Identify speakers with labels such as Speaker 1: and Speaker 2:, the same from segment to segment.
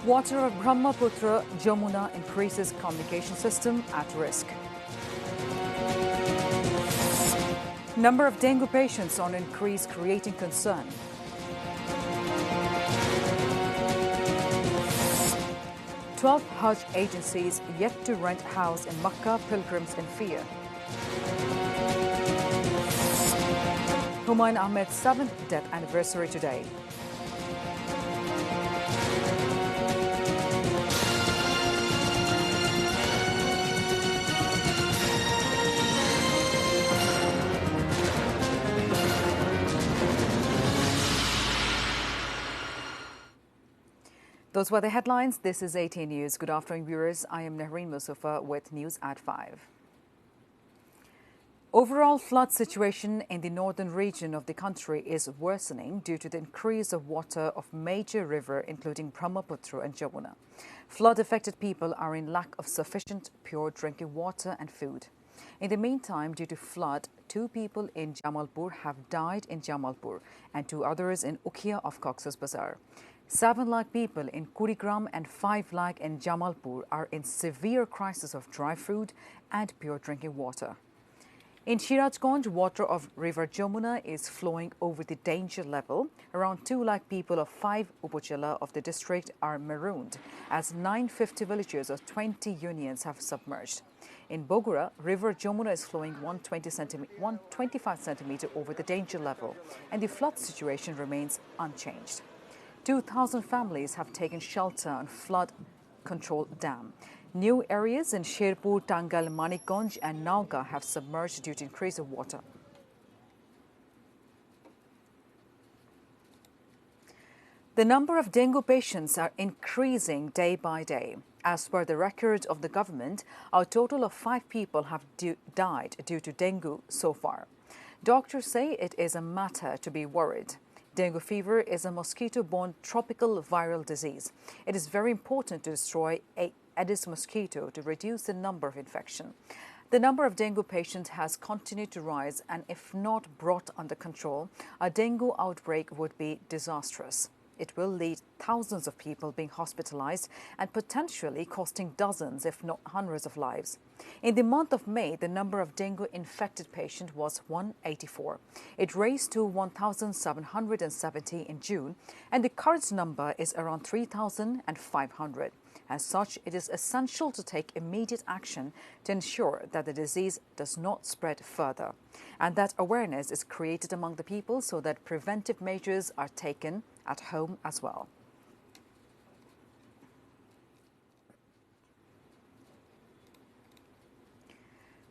Speaker 1: Water of Brahmaputra Jamuna increases communication system at risk. Number of dengue patients on increase creating concern. "12 Hajj agencies yet to rent house in Makkah, pilgrims in fear." Omar Ahmed's 7th death anniversary today. Those were the headlines. This is ATN News. Good afternoon, viewers. I am Nahreen Mustafa with News at 5. Overall flood situation in the northern region of the country is worsening due to the increase of water of major river, including Brahmaputra and Jamuna. Flood-affected people are in lack of sufficient pure drinking water and food. In the meantime, due to flood, 2 people in Jamalpur have died in Jamalpur and 2 others in Ukhia of Cox's Bazar. 7 lakh people in Kurigram and 5 lakh in Jamalpur are in severe crisis of dry food and pure drinking water. In Shirajganj, water of River Jamuna is flowing over the danger level. Around 2 lakh people of 5 upazila of the district are marooned, as 950 villages of 20 unions have submerged. In Bogura, River Jamuna is flowing 125 centimeter over the danger level, and the flood situation remains unchanged. 2,000 families have taken shelter on flood control dam. New areas in Sherpur, Tangal, Manikganj and Nauga have submerged due to increase of water. The number of dengue patients are increasing day by day. As per the record of the government, a total of 5 people have died due to dengue so far. Doctors say it is a matter to be worried. Dengue fever is a mosquito-borne tropical viral disease. It is very important to destroy Aedes mosquito to reduce the number of infection. The number of dengue patients has continued to rise, and if not brought under control, a dengue outbreak would be disastrous. It will lead thousands of people being hospitalized and potentially costing dozens, if not hundreds of lives. In the month of May, the number of dengue-infected patients was 184. It raised to 1,770 in June, and the current number is around 3,500. As such, it is essential to take immediate action to ensure that the disease does not spread further, and that awareness is created among the people so that preventive measures are taken at home as well.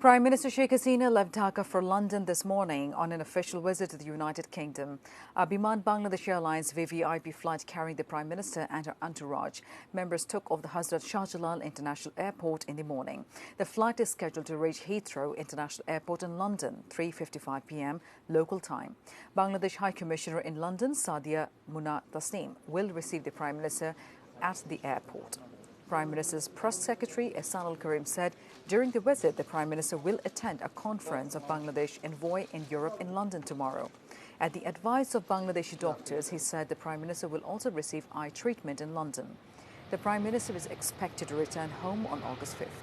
Speaker 1: Prime Minister Sheikh Hasina left Dhaka for London this morning on an official visit to the United Kingdom. A Biman Bangladesh Airlines VVIP flight carrying the Prime Minister and her entourage members took off the Hazrat Shah Jalal International Airport in the morning. The flight is scheduled to reach Heathrow International Airport in London, 3:55 p.m. local time. Bangladesh High Commissioner in London, Sadia Muna Tasneem, will receive the Prime Minister at the airport. Prime Minister's Press Secretary Ehsanul Karim said during the visit the Prime Minister will attend a conference of Bangladesh envoy in Europe in London tomorrow. At the advice of Bangladeshi doctors, he said the Prime Minister will also receive eye treatment in London. The Prime Minister is expected to return home on August 5th.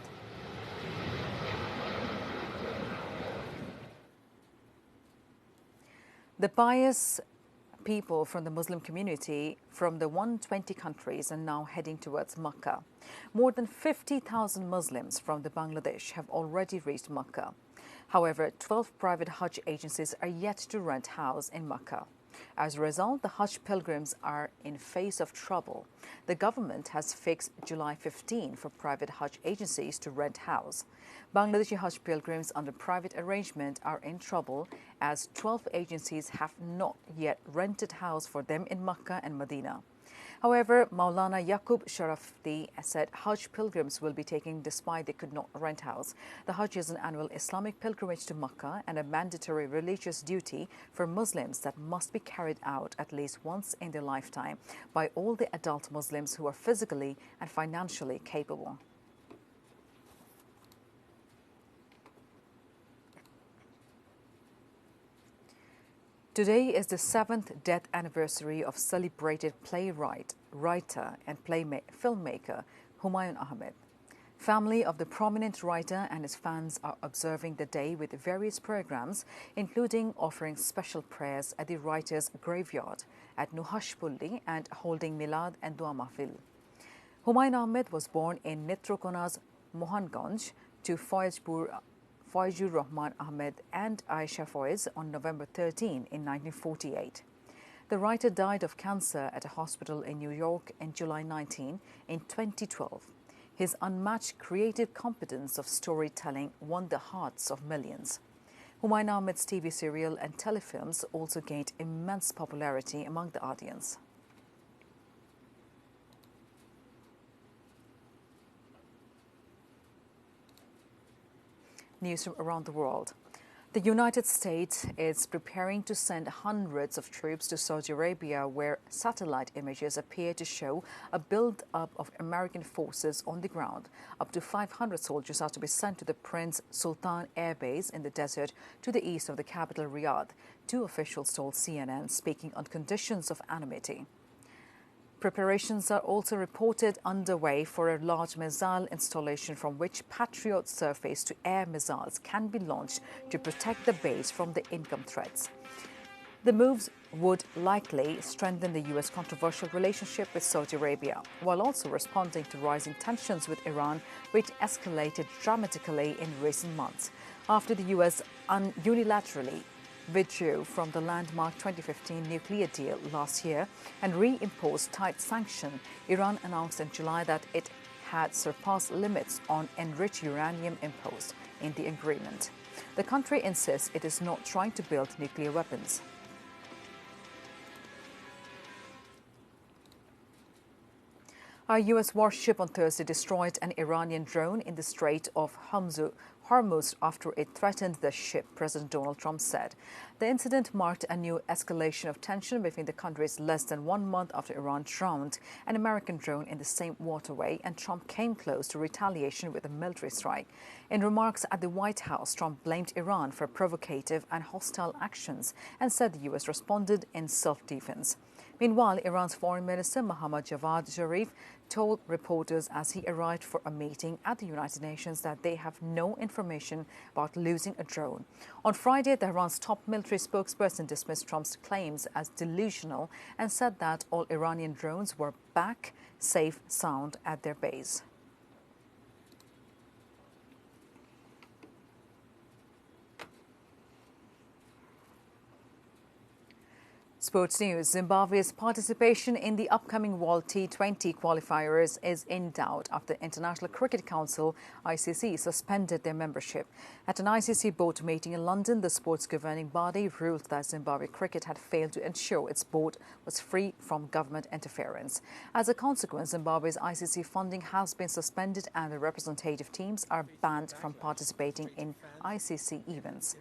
Speaker 1: The pious people from the Muslim community from the 120 countries are now heading towards Makkah. More than 50,000 Muslims from the Bangladesh have already reached Makkah. However, 12 private Hajj agencies are yet to rent house in Makkah. As a result, the Hajj pilgrims are in face of trouble. The government has fixed July 15 for private Hajj agencies to rent house. Bangladeshi Hajj pilgrims under private arrangement are in trouble as 12 agencies have not yet rented house for them in Makkah and Medina. However, Maulana Yaqub Sharafti said Hajj pilgrims will be taken despite they could not rent house. The Hajj is an annual Islamic pilgrimage to Makkah and a mandatory religious duty for Muslims that must be carried out at least once in their lifetime by all the adult Muslims who are physically and financially capable. Today is the 7th death anniversary of celebrated playwright, writer and filmmaker Humayun Ahmed. Family of the prominent writer and his fans are observing the day with various programs, including offering special prayers at the writer's graveyard at Nuhashpulli and holding Milad and Dua Mahfil. Humayun Ahmed was born in Netrokona's Mohanganj to Fayzur Rahman Ahmed and Aisha Foiz on November 13 in 1948. The writer died of cancer at a hospital in New York in July 19 in 2012. His unmatched creative competence of storytelling won the hearts of millions. Humayun Ahmed's TV serial and telefilms also gained immense popularity among the audience. News from around the world. The United States is preparing to send hundreds of troops to Saudi Arabia, where satellite images appear to show a build-up of American forces on the ground. Up to 500 soldiers are to be sent to the Prince Sultan Air Base in the desert to the east of the capital, Riyadh, two officials told CNN, speaking on conditions of anonymity. Preparations are also reported underway for a large missile installation from which Patriot surface-to-air missiles can be launched to protect the base from the income threats. The moves would likely strengthen the U.S. controversial relationship with Saudi Arabia, while also responding to rising tensions with Iran, which escalated dramatically in recent months. After the U.S. unilaterally withdrew from the landmark 2015 nuclear deal last year and reimposed tight sanctions, Iran announced in July that it had surpassed limits on enriched uranium imposed in the agreement. The country insists it is not trying to build nuclear weapons. A U.S. warship on Thursday destroyed an Iranian drone in the Strait of Hormuz after it threatened the ship, President Donald Trump said. The incident marked a new escalation of tension between the countries less than 1 month after Iran drowned an American drone in the same waterway, and Trump came close to retaliation with a military strike. In remarks at the White House, Trump blamed Iran for provocative and hostile actions and said the U.S. responded in self-defense. Meanwhile, Iran's Foreign Minister Mohammad Javad Zarif told reporters as he arrived for a meeting at the United Nations that they have no information about losing a drone. On Friday, Tehran's top military spokesperson dismissed Trump's claims as delusional and said that all Iranian drones were back, safe, sound at their base. Sports news. Zimbabwe's participation in the upcoming World T20 qualifiers is in doubt after the International Cricket Council, ICC, suspended their membership. At an ICC board meeting in London, the sports governing body ruled that Zimbabwe cricket had failed to ensure its board was free from government interference. As a consequence, Zimbabwe's ICC funding has been suspended and the representative teams are banned from participating in ICC events.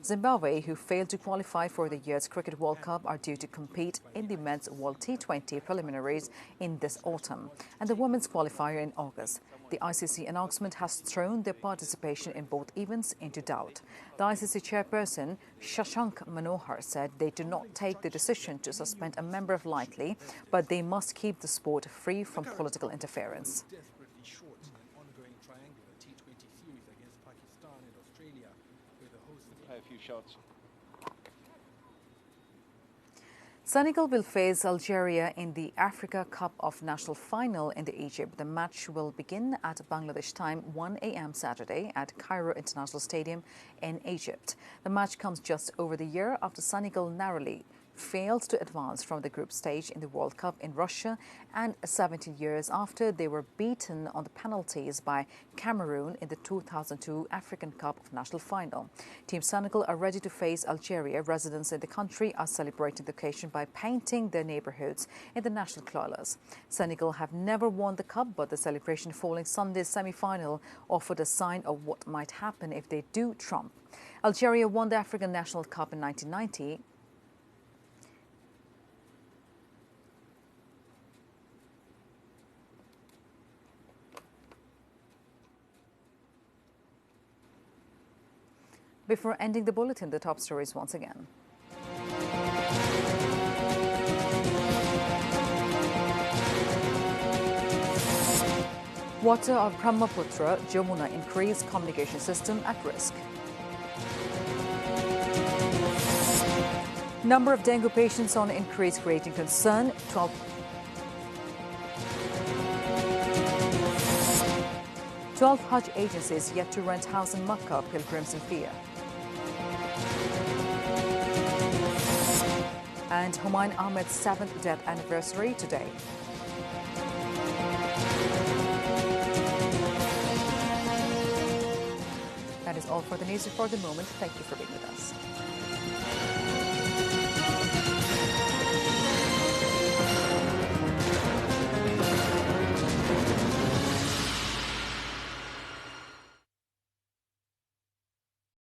Speaker 1: Zimbabwe, who failed to qualify for the year's Cricket World Cup, are due to compete in the men's World T20 preliminaries in this autumn and the women's qualifier in August. The ICC announcement has thrown their participation in both events into doubt. The ICC chairperson, Shashank Manohar, said they do not take the decision to suspend a member lightly, but they must keep the sport free from political interference.
Speaker 2: Shots.
Speaker 1: Senegal will face Algeria in the Africa Cup of Nations final in Egypt. The match will begin at Bangladesh time 1 a.m. Saturday at Cairo International Stadium in Egypt. The match comes just over the year after Senegal narrowly failed to advance from the group stage in the World Cup in Russia, and 17 years after they were beaten on the penalties by Cameroon in the 2002 African Cup of Nations final. Team Senegal are ready to face Algeria. Residents in the country are celebrating the occasion by painting their neighborhoods in the national colours. Senegal have never won the cup, but the celebration following Sunday's semi-final offered a sign of what might happen if they do trump. Algeria won the African National Cup in 1990. Before ending the bulletin, the top stories once again. Water of Brahmaputra, Jamuna increase communication system at risk. Number of dengue patients on increase creating concern. 12 Hajj agencies yet to rent house in Makkah, pilgrims in fear. And Omar Ahmed's 7th death anniversary today. That is all for the news for the moment. Thank you for being with us.